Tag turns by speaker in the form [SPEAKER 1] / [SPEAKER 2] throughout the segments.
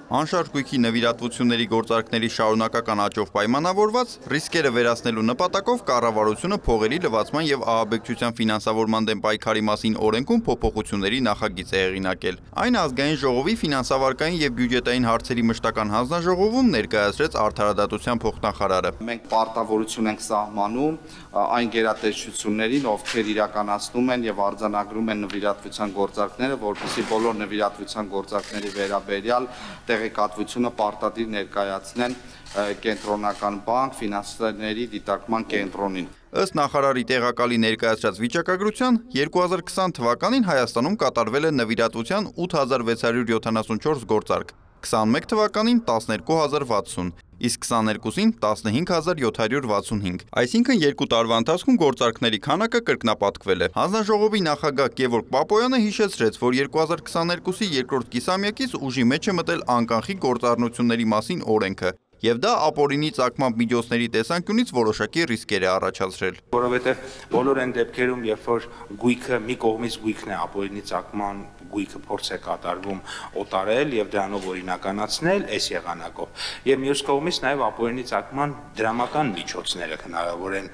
[SPEAKER 1] Անշարժ գույքի նվիրատվությունների գործարքների շարունակական աճով պայմանավորված, ռիսկերը վերացնելու նպատակով կառավարությունը փողերի լվացման և ահաբեկչության ֆինանսավորման դեմ պայքարի մասին օրենքում փոփոխությունների նախագիծ է հեղինակել։ Այն ազգային ժողովի ֆինանսավարկային և բյուջետային հարցերի մշտական հանձնաժողովում ներկայացրեց արդարադատության փոխնախարարը։
[SPEAKER 2] Մենք պարտավորություն ենք սահմանում այն գերատեսչություններին, ովքեր իրականացնում են և արձանագրում են նվիրատվության գործարքները, որպեսզի բոլոր նվիրատվության գործարքների վերաբերյալ տեղեկատվությունը պարտադիր ներկայացնեն կենտրոնական բանկ, ֆինանսների դիտարկման կենտրոնին։
[SPEAKER 1] Ըստ նախարարի տեղակալի ներկայացրած վիճակագրության, 2020 թվականին Հայաստանում կատարվել է նվիրատվության 8674 գործարք, 21 թվականին 12060, իսկ 22-ին 15765, այսինքն 2 տարվա ընթացքում գործարքների քանակը կրկնապատկվել է։ Հանձնաժողովի նախագահ Գևորգ Պապոյանը հիշեցրեց, որ 2022-ի երկրորդ կիսամյակից ուժի մեջ է մտել անկանխիկ գործառնությունների մասին օրենքը, և դա ապօրինի ծագման միջոցների տեսանկյունից որոշակի ռիսկեր է առաջացրել։
[SPEAKER 3] Որովհետև բոլոր այն դեպքերում, երբ որ գույքը մի կողմից գույքն է ապօրինի ծագման գույքը փորձ է կատարվում օտարել եւ դրանով օրինականացնել այս եղանակով, եւ մյուս կողմից նաեւ ապօրինի ծագման դրամական միջոցները հնարավոր են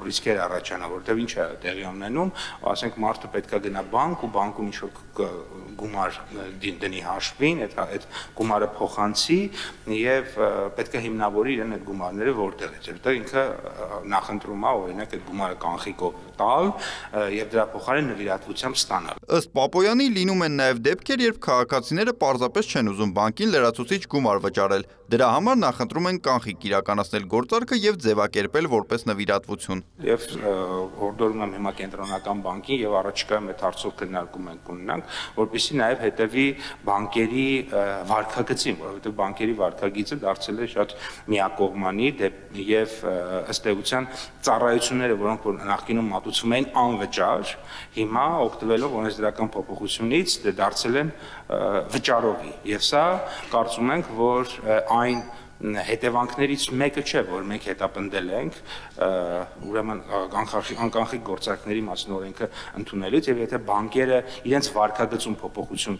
[SPEAKER 3] ռիսկեր առաջանա, որտեղ ինչ է տեղի ունենում, ասենք մարդը պետքա գնա բանկ ու բանկում ինչ որ գումար դնի հաշվին, այդ գումարը փոխանցի եւ պետքա հիմնավորի իրեն այդ գումարները որտեղ է, որտեղ ինքը նախընտրում է օրինակ այդ գումարը կանխիկով տալ եւ դրա փոխարեն նվիրատվությամբ ստանալ։
[SPEAKER 1] Ըստ Պապոյանի լինում են նաեւ դեպքեր, երբ քաղաքացիները պարզապես չեն ուզում բանկին լրացուցիչ գումար վճարել, դրա համար նախընտրում են կանխիկ իրականացնել գործարքը եւ ձևակերպել որպես նվիրատվություն։
[SPEAKER 3] Եվ հորդորում եմ հիմա կենտրոնական բանկին եւ առաջիկայում այդ հարցով քննարկում ենք ունենանք, որպեսզի նաեւ հետեւի բանկերի վարկագծին, որովհետեւ բանկերի վարկագիծը դարձել է շատ միակողմանի եւ ըստ էության ծառայությունները, որոնք նախկինում մատուցվում էին անվճար, հիմա օգտվելով օրենսդրական փոփոխությունից դարձել են վճարովի։ Եվ սա կարծում ենք, որ այն հետևանքներից մեկը չէ, որ մենք հետապնդել ենք, ուրեմն անկանխիկ գործարքների մասին օրենքը ընդունելուց եւ եթե բանկերը իրենց վարկագծում փոփոխություն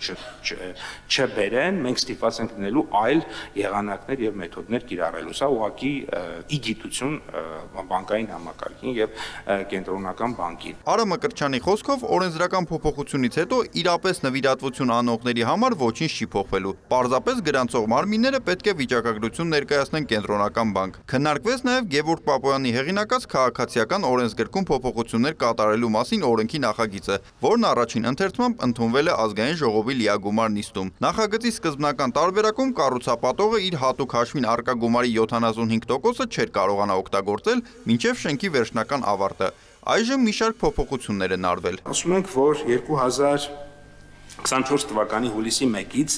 [SPEAKER 3] չբերեն, մենք ստիպված ենք դնելու այլ եղանակներ եւ մեթոդներ կիրառելու։ Սա ուղղակի իգիտություն բանկային համակարգին եւ կենտրոնական բանկին։
[SPEAKER 1] Արա Մկրտչյանի խոսքով օրենսդրական փոփոխությունից հետո իրապես նվիրատվություն անողների համար ոչինչ չի փոխվելու։ Պարզապես գրանցող մարմինները պետք է վիճակագրություն ներկայացնեն կենտրոնական բանկ։ Քննարկվեց նաև Գևորգ Պապոյանի հեղինակած քաղաքացիական օրենսգրքում փոփոխություններ կատարելու մասին օրենքի նախագիծը, որն առաջին ընթերցմամբ ընդունվել է ազգային ժողովի լիագումար նիստում։ Նախագծի սկզբնական տարբերակում կառուցապատողը իր հատուկ հաշվին առկա գումարի 75%-ը չէր կարողանա օգտագործել մինչև շենքի վերջնական ավարտը։ Այժմ մի շարք փոփոխություններ են արվել։
[SPEAKER 3] Ասում ենք, որ 2024 թվականի հուլիսի 1-ից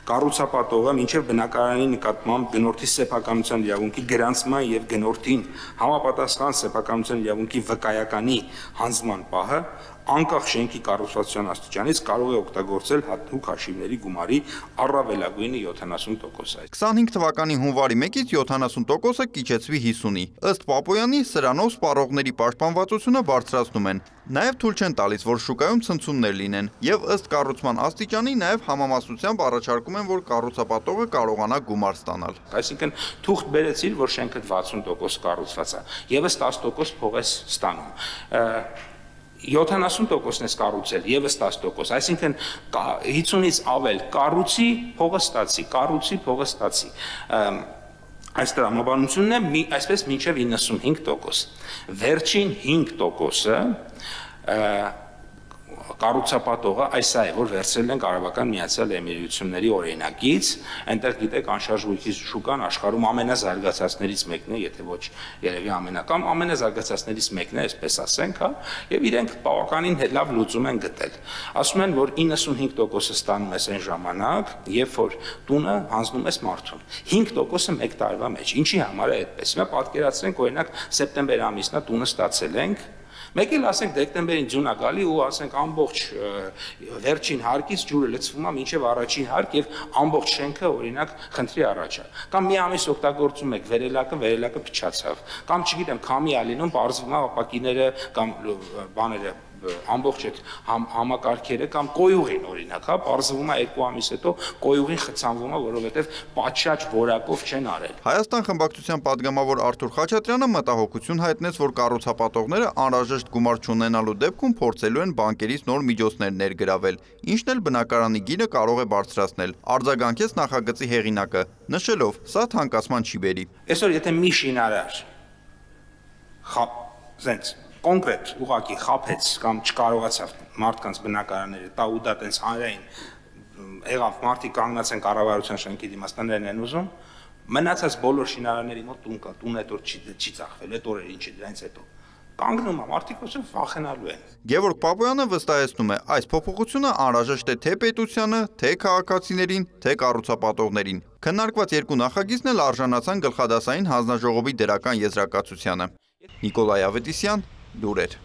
[SPEAKER 3] կառուցապատողը մինչև բնակարանի նկատմամբ գնորդի սեփականության իրավունքի գրանցման եւ գնորդին համապատասխան սեփականության իրավունքի վկայականի հանձնման պահը անկախ շենքի կառուցվածության աստիճանից կարող է օգտագործել հատուկ հաշիվների գումարի առավելագույնը 70%։
[SPEAKER 1] 25 թվականի հունվարի 1-ից 70%-ը կիջեցվի 50-ի։ Ըստ Պապոյանի, սրանով սպառողների պաշտպանվածությունը բարձրացնում են։ Նաև թույլ չեն տալիս, որ շուկայում ցնցումներ լինեն, եւ ըստ կառուցման աստիճանի նաև համամասնությամբ առաջարկում են, որ կառուցապատողը կարողանա գումար ստանալ։
[SPEAKER 3] Այսինքն թուղթ բերեցիր, որ շենքը 60% կառուցված է, եւս 10% փող ես ստանում։ 70%-ն ես կառուցել, եւս 10%, այսինքն 50-ից ավել կառուցի, փողը ստացի, կառուցի, փողը ստացի։ Այս տրամաբանությունն է այսպես մինչև 95%։ Վերջին 5%-ը կառուցապատողը այս է, որ վերցրել ենք Արաբական Միացյալ Էմիրությունների օրինակից, այնտեղ գիտեք անշարժ գույքի շուկան աշխարհում ամենազարգացածներից մեկն է, եթե ոչ երևի ամենակամ ամենազարգացածներից մեկն է, այսպես ասենք, հա, եւ իրենք բավականին լավ լուծում են գտել։ Ասում են, որ 95%-ը ստանում ես այն ժամանակ, երբ որ տունը հանձնում ես մարդուն։ 5%-ը 1 տարվա մեջ։ Ինչի համար է այդպես։ Հիմա պատկերացրենք, օրինակ, սեպտեմբեր ամիսնա տունը ստացել ենք, մեկ էլ ասենք դեկտեմբերին ձյուն է գալի ու ասենք ամբողջ վերջին հարկից ջուրը լցվում է մինչև առաջին հարկ եւ ամբողջ շենքը օրինակ խնդրի առաջ է։ Կամ մի ամիս օգտագործում եք վերելակը փչացավ։ Կամ չգիտեմ, քամի է լինում, բարձվում է ապակիները կամ բաները ամբողջ այդ համակարգերը կամ կոյուղին օրինակ, հա, բարձվում է 2 ամիս հետո կոյուղին խցանվում է, որովհետև պատշաճ որակով չեն արել։
[SPEAKER 1] Հայաստան խմբակցության падգամավոր Արթուր Խաչատրյանը մտահոգություն հայտնեց, որ կառուցապատողները անհրաժեշտ գումար չունենալու դեպքում փորձելու են բանկերից նոր միջոցներ ներգրավել, ինչն էլ բնակարանի գինը կարող է բարձրացնել, արձագանքեց նախագծի հեղինակը, նշելով, սա թանկացման չի բերի։
[SPEAKER 3] Այսօր եթե մի շինարար զենց կոնկրետ ուղղակի խափեց կամ չկարողացավ մարդկանց բնակարանները տա ու դա տենց հանրային եղավ մարդիկ կանգնած են կառավարության շենքի դիմաստաններն են ուզում մնացած բոլոր շինարանների մոտ տուն կա տուն այդ օր չի ծախվել այդ օրերը ինչի դրանից հետո կանգնում է մարդիկ ոսը վախենալու են
[SPEAKER 1] Գևորգ Պապոյանը վստահեցնում է այս փոփոխությունը անհրաժեշտ է թե պետությանը թե քաղաքացիներին թե կառուցապատողներին քննարկված երկու նախագիծն էլ արժանացան գլխադասային հանձնաժողովի դրական եզրակացությանը Նիկոլայ Ավետիսյան լուրեր